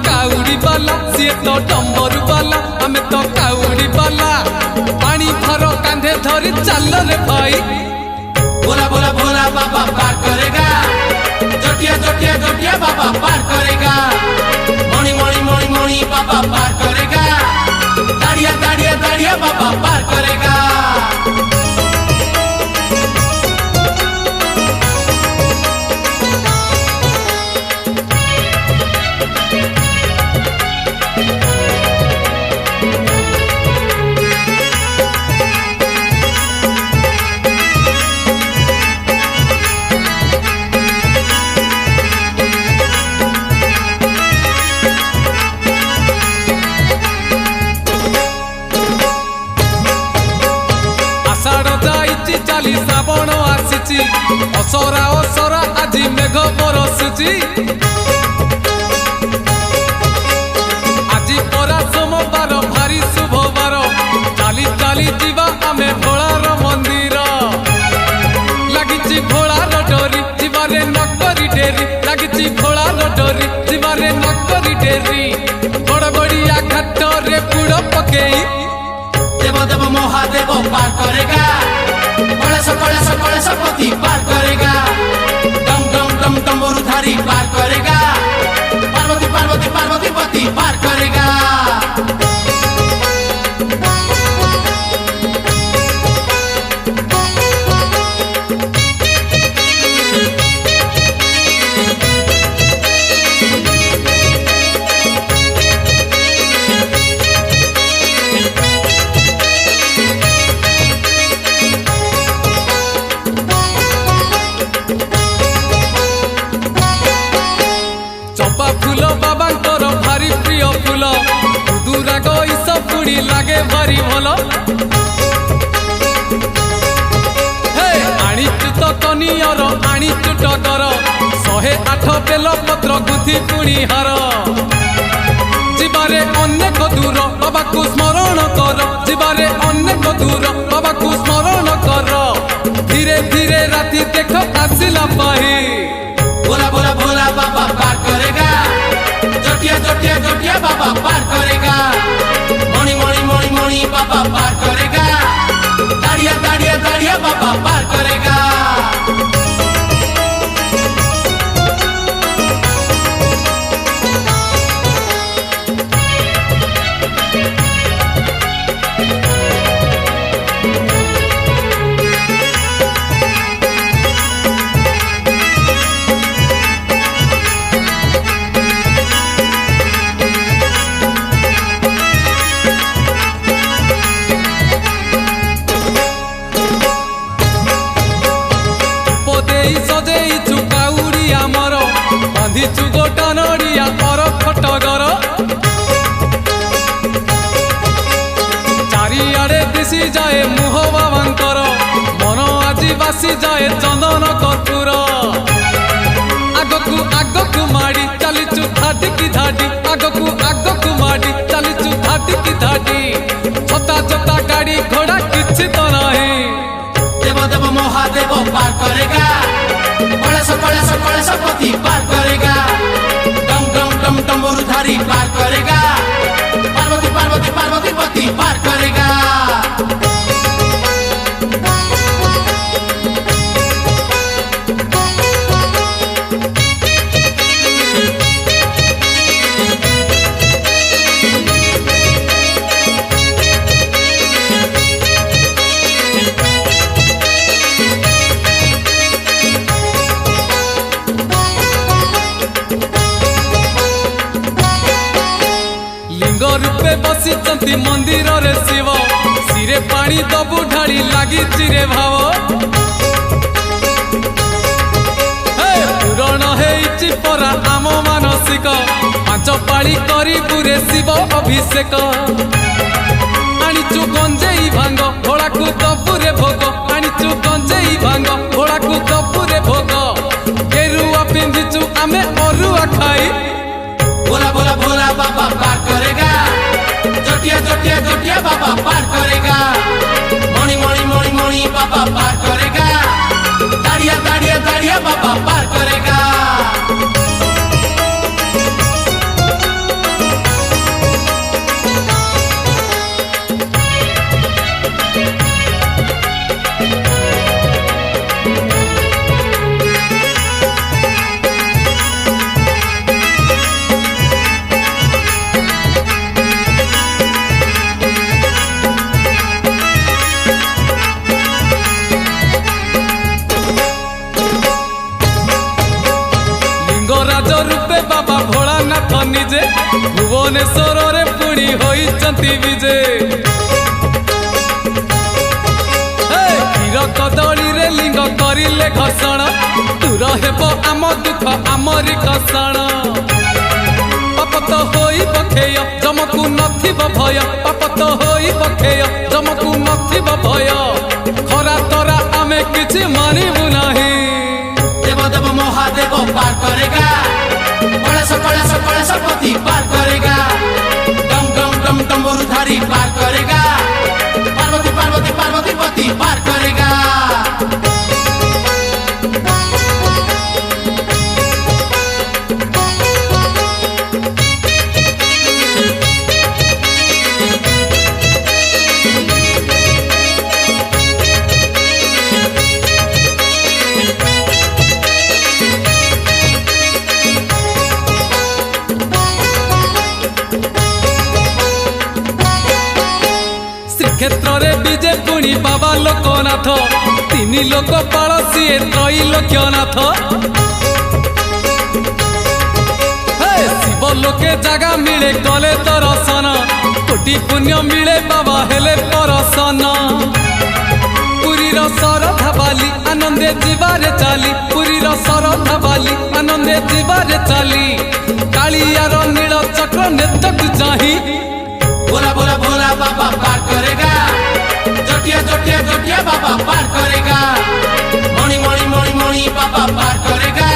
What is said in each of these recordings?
काउड़ी वाला सी तो डम्बर वाला आम तो काउड़ी वाला पानी भर कांधे धरी चल रे भाई। बोला बोला भोला बाबा पार करेगा, जोटिया जोटिया जोटिया बाबा पार करेगा, मणि मणि मणि मणि बाबा पार करेगा, दाड़िया दाड़िया दाड़िया बाबा पार करेगा। चाली श्रावण आसी असरा असरा आज मेघ बरसुची आज परा सोमवार भारी शुभवार चाली चाली जीवा आमे भोलार मंदिर लगी भोलार डोरी जीवारे नकरी डेरी लगी भोलार डोरी जीवारे नकरी डेरी गड़गड़िया घाट रे बुड़ पकेई देव देव महादेव पार करेगा, कलश पति पार करेगा, डम डम डम डमरूधारी पार करेगा, पार्वती पार्वती पार्वती पति पार करेगा। चंपा फूल बाबांकर भारी प्रिय फूल दूरा गईस पुणी लागे भारी भल आनीचु तो कनियर आनीचु टगर 108 बेल पत्र गुथि पुणी हार जीवारे अनेक दूर बाबा को स्मरण कर, जीवारे अनेक दूर बाबा को स्मरण कर, धीरे धीरे राति देख आसिला पाही। बोला बोला भोला बाबा पार करेगा, जोटिया जोटिया जोटिया बाबा पार करेगा, मणि मणि मणि मणि बाबा पार करेगा, दाड़िया दाड़िया दाड़िया बाबा पार करेगा। सजेइचु काउड़ी आमर बांधिचु गोटा नड़िया पर खटगर चारिआडे दिशी जाए मुह बाबांकर मन आजी बासी जाए चंदन कर्पूर आगकु आगकु माड़ी चलीचु धाटी की धाटी आगकु आगकु माड़ी चलीचु धाटी की धाटी छोटा छोटा गाड़ी घोड़ा किछि तो नहीं देव देव महादेव पार करेगा, कलश पति पार करेगा, डम डम डम डमरूधारी पार करेगा, पार्वती पार्वती पार्वती पति पार करेगा। रूपे बसी मंदिर रे शिव सिरे पानी दबु ढाड़ी लगी रे भाव पूरण हेइछि परा आम मानसिक 5 पाली करी पुरे शिव अभिषेक आनीचु गंजेई भांग भोला को दबुरे भोग आनीचु गंजेई भांग भोला को दबुरे भोग गेरुआ पिंधिचु आमे अरुआ खाई। बोला बोला भोला बाबा पार करेगा, जोटिया जोटिया जोटिया बाबा पार करेगा, मणि मणि मणि मणि बाबा पार करेगा, दाड़िया दाड़िया दाड़िया बाबा पार करेगा। भुवनेश्वर रे पुणी होइचंती विजे क्षीर कदली रे लिंग करिले घसण दूर हेब आम दुख आमरी कषण पाप तो होई बखेय जमकु नथिब भय पाप तो होई बखेय जमकु नथिब भय खरा तरा आमे किछि मानिबु नाही देव देव महादेव पार करेगा कलश पति पार करेगा डम डम डम डमरुधारी पार करेगा पार्वती पार्वती पार्वती पति पार करेगा क्षेत्र रे विजे पुणी बाबा लोकनाथ तीन लोक पालसी त्रैलोक्यनाथ शिव लोके जगह मिले गले दर्शन कोटि पुण्य मिले बाबा हेले परसन पुरीर सरधा बाली आनंदे जीवारे चाली पुरीर सरधा बाली आनंदे जीवारे चाली कालियार नील चक्र नेतकु चाही बोला बोला बोला बाबा पार करेगा जटिया जटिया जटिया बाबा पार करेगा मणि मणि मणि मणि बाबा पार करेगा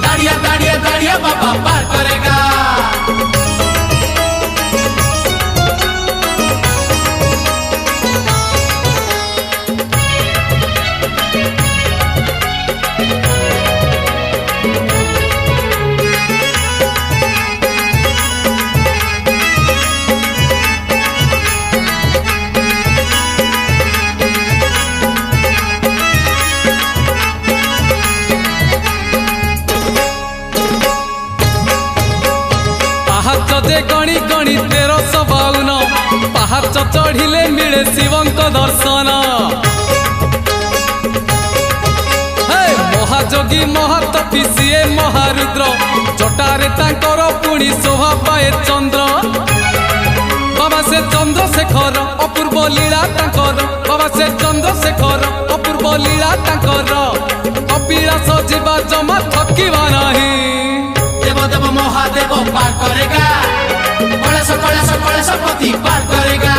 दाड़िया दाड़िया दाड़िया बाबा पार करेगा गणी गणी 1352 पहाच चढ़िले मिले शिवंक दर्शन महाजोगी महातपी सीए महारुद्र जटारे तांकर पुणी शोभा पाए चंद्र बाबा से चंद्रशेखर अपूर्व लीला तांकर बाबा से चंद्रशेखर अपूर्व लीला तांकर कपिलास जीवा जमा थकिबा नाही देव देव महादेव पार करेगा कलश पति पार करेगा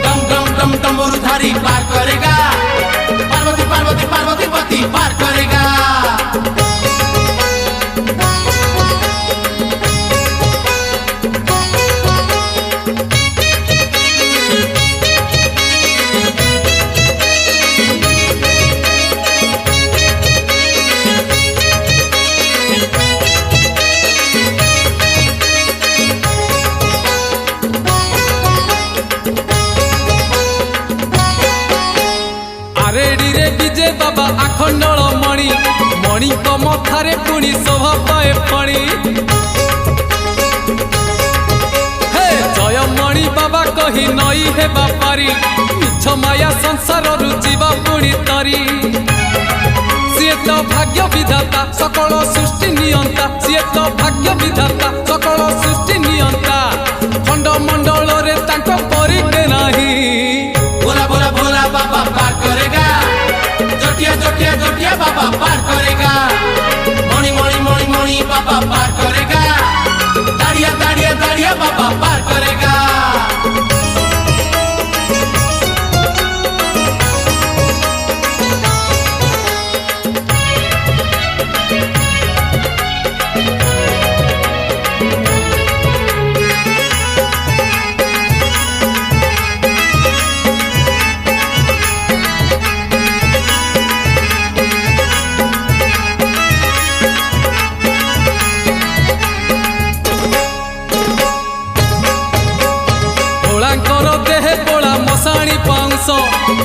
डम डम डम डमरुधारी पार करेगा पार्वती पार्वती पार्वती पति पार करेगा बाबा आखंडल मणि मणि मथारे पुणी शोभा पाए फणी हे जय मणि बाबा कही नई हे बापारी मिछ माया संसार रुचिबा पुणी तरी सीए तो भाग्य विधाता सकल सृष्टि नियंता सीए तो भाग्य विधाता सकल सृष्टि नियंता खंड मंडल रे तांको परी के नाही बोला बोला बोला बाबा पार करेगा जटिया जटिया जटिया बाबा पार करेगा मणि मणि मणि मणि बाबा पार करेगा दाड़िया दाड़िया दाड़िया बाबा पार करेगा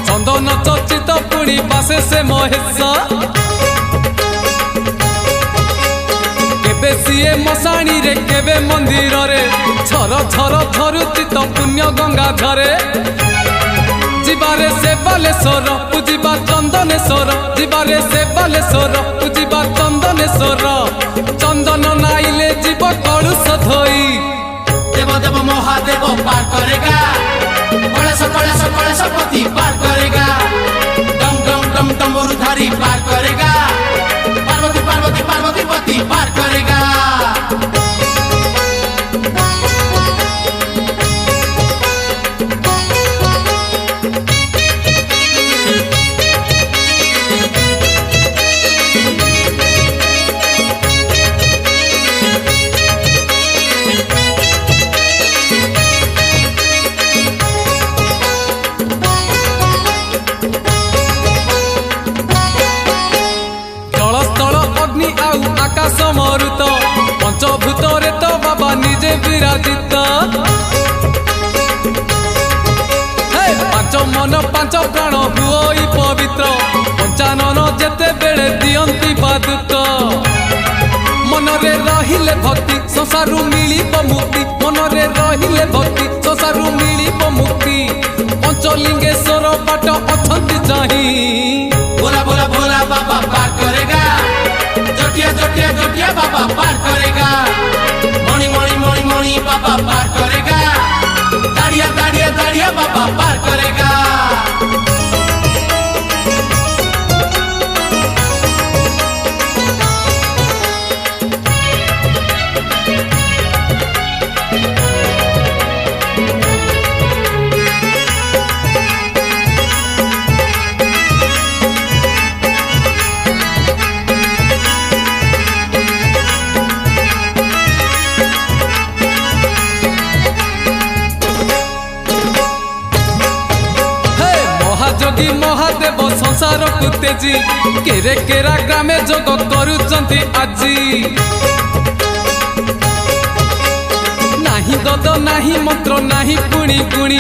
चंदन चर्चित पुणी पासे से महेश केबे सीए मशाणी रे केबे मंदिर रे छर छर झरुची तो पुण्य गंगा धरे जीवारे से बालेश्वर पूजिबा चंदनेश्वर जीवारे से बालेश्वर पूजिबा चंदनेश्वर चंदन नाइले जीव कलुष धोई देव देव महादेव पार करेगा, कलेश पति पार करेगा, डम डम डम डमरुधारी पार करेगा, पार्वती पार्वती पार्वती पति पार करेगा। आकाश मरुत पंचभूत रे तो बाबा निजे विराजित, पांच मन पांच प्राण हुई पवित्र, पंचानन जेते बेले दियंती पादुक, मनरे रहिले भक्ति संसारु मिलिब मुक्ति, मनरे रहिले भक्ति संसारु मिलिब मुक्ति, पंचलिंगेश्वर बाट अछंती चाही। भोला भोला भोला बाबा पार करेगा, जोटिया जोटिया जोटिया बाबा पार करेगा, मणि मणि मणि मणि बाबा पार करेगा, दाड़िया दाड़िया दाड़िया बाबा पार करेगा। जोगी महादेव संसार को तेजी, केरे केरा ग्रामे जोग करुचंती आजी, नाही गद नाही मंत्र नाही गुणी गुणी,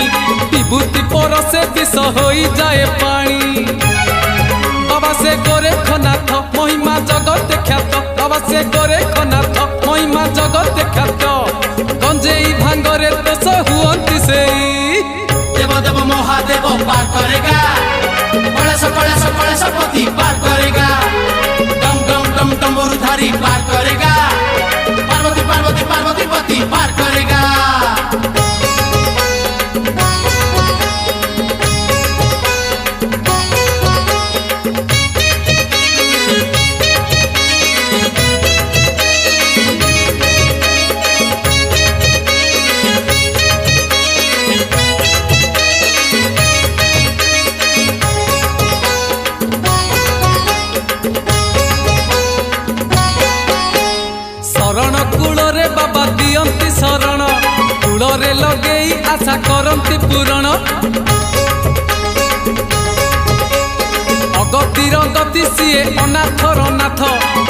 विभूति परसे विष होई जाए पानी, बाबा से गोरेखनाथ महिमा जगत ख्यात, बाबा से गोरेखनाथ महिमा जगत ख्यात, गंजेई भांगरे दोष हुअंती सेई, देव देव महादेव पार करेगा, कलेश पति पार करेगा, डम डम डम डमरुधारी पार करेगा, पार्वती पार्वती पार्वती पति पार करेगा। बाबा दियंती शरण, कूଳରେ लगेई आशा करंती पूरण, अगतिर गति सीए अनाथर नाथ,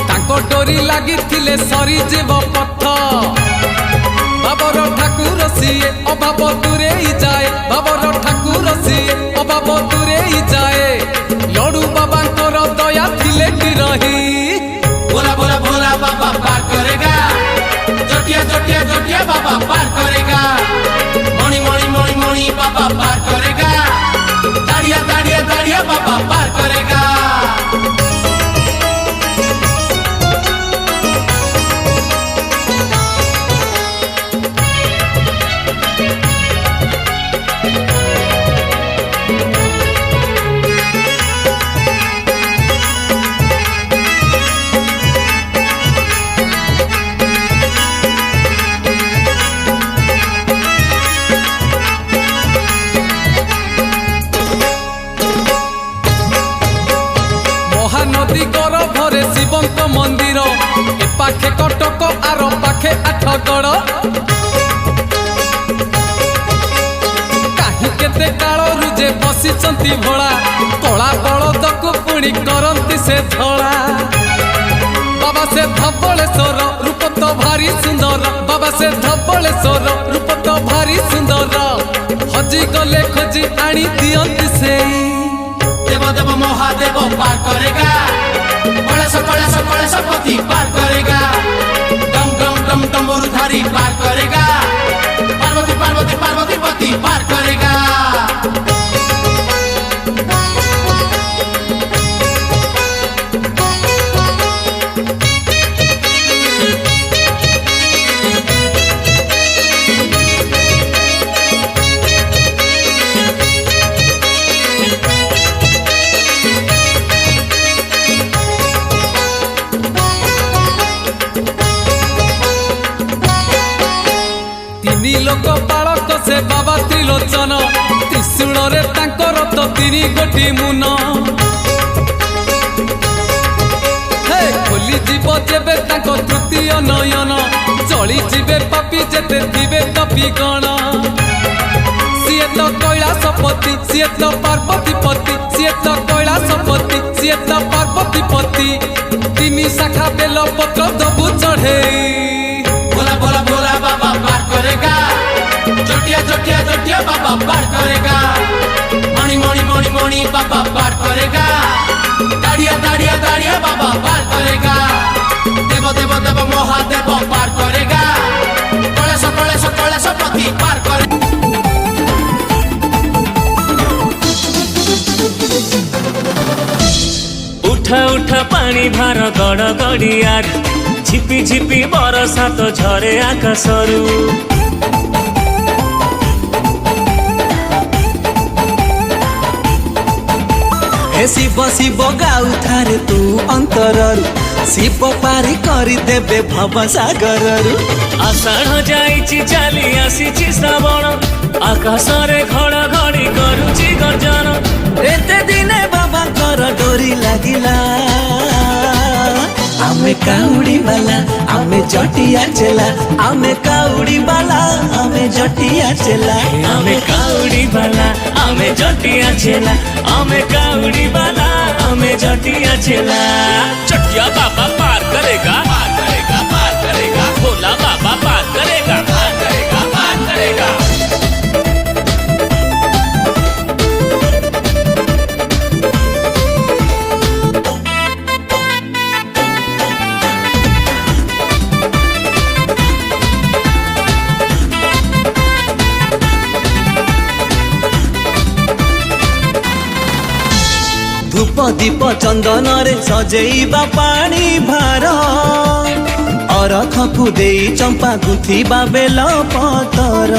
तांको डोरी लागिथिले सरीजीव पथ, बाबर ठाकुर सीए अभाव दूरेई जाए, बाबर ठाकुर सीए अभाव दूरेई जाए, लडू बाबांकर दया थिले कि रही। भोला भोला भोला बाबा पार करेगा, जोटिया जोटिया जोटिया बाबा पार करेगा, मणि मणि मणि मणि बाबा पार करेगा, दाड़िया दाड़िया दाड़िया बाबा पार करेगा। नदी गर्भरे शिवंक मंदिर, ए पाखे कटक आर पाखे आठगड़, काहि केते कालरू जे बसिचंती भोला, कला बलदकु पुणी करंती से धड़ा, बाबा से धबलेश्वर रूप तो भारी सुंदर, बाबा से धबलेश्वर रूप तो भारी सुंदर, हजी गले खोजी आनी दियंती से, देव देव महादेव पार करेगा, कलेश पति पार करेगा, डम डम डम डमरुधारी पार करेगा, पार्वती पार्वती पार्वती पति पार करेगा। कोटी मुन हे खोली जीव जेबे ताको तृतीय नयन चली जीवे पापी जेते थिबे तपी गण सीए तो कैलासपति सीए तो पार्वती पति सीए तो कैलासपति सीए तो पार्वती पति तीन शाखा बेल पत्र दबु चढ़े भोला भोला भोला बाबा पार करेगा जोटिया जोटिया जोटिया बाबा पार करेगा मणि मणि मणि मणि बाबा पार करेगा दाड़िया दाड़िया दाड़िया बाबा पार करेगा देव देव देव महादेव पार करेगा कलेश पति पार करे उठा उठा पानी भार गड़ गड़ियार झिपी झिपी बरसा तो झरे आकाशरू हे शिव शिव गाउथारे तू अंतररू शिव पारी करी देबे भव सागररू आषाढ़ जाइछि चाली आसीछि श्रावण आकाशरे घड़घड़ी करुछि गर्जन एते दिने बाबा कर डोरी लागिला आमे काउडी वाला आमे जटिया चला आमे काउडी वाला आमे जटिया चला आमे काउडी वाला आमे जटिया चला आमे काउडी वाला आमे जटिया चला चटिया बाबा पार करेगा पार करेगा पार करेगा भोला बाबा पार करेगा पार करेगा पार करेगा धूप दीप चंदन रे सजेइबा पानी भार अरखकु देई चंपा गुथिबा बेल पतर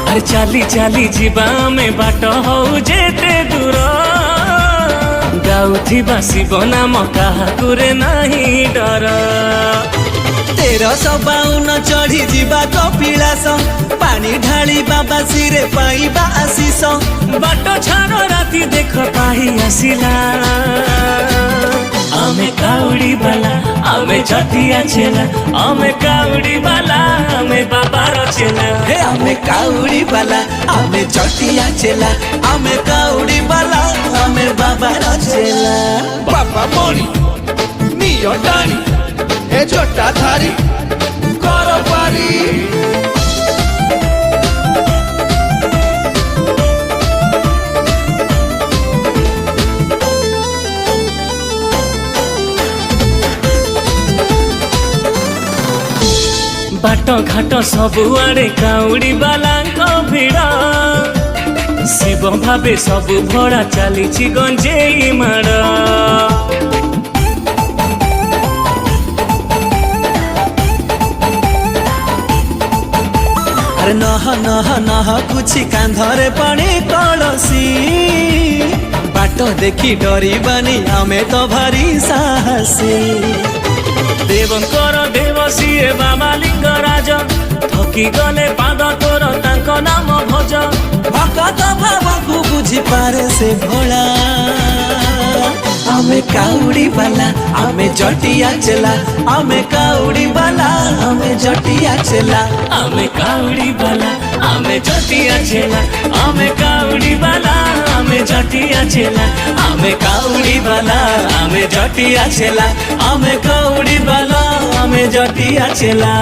अरे चाली चाली जीवा में बाट हो जेते दूर गाउथिबा शिव नाम काहाकुरे नहीं डर 1352 चढ़ी जीवा कपिलास पानी ढाली बाबा सिरे पाइबा आशीष बाट छाड़ राति देख पाही आसिला आमे काउडी बाला आमे जटिया चेला आमे काउडी बाला आमे बाबार चेला हे आमे काउडी वाला आमे जटिया चेला आमे काउडी वाला आमे बाबा रचेला बाबा मणि नियो टाणी हे जोटा धारी कर पारी बाट घाट सबुआड़े काउडी बालांक भिड़ शिव भावे सबु भड़ा चलीछि गंजेई माड़ अरे नह नह नह कुछि कांधरे पानी कलसी बाट देखी डरिबानी आमे तो भारी साहसी देवंकर देव सिए बाबा लिंगराज थकी गले पाद तोर तांको नाम भज भगत बाबाकु बुझी पारे से भोला आमे काउडी वाला आमे जटिया चला आमे काउडी वाला आमे जटिया चला आमे काउडी बाला आमे जटिया चेला आमे काउडी बाला आमे जटिया चेला आमे काउडी वाला आमे जटिया चला आमे काउडी वाला आमे जटिया चला।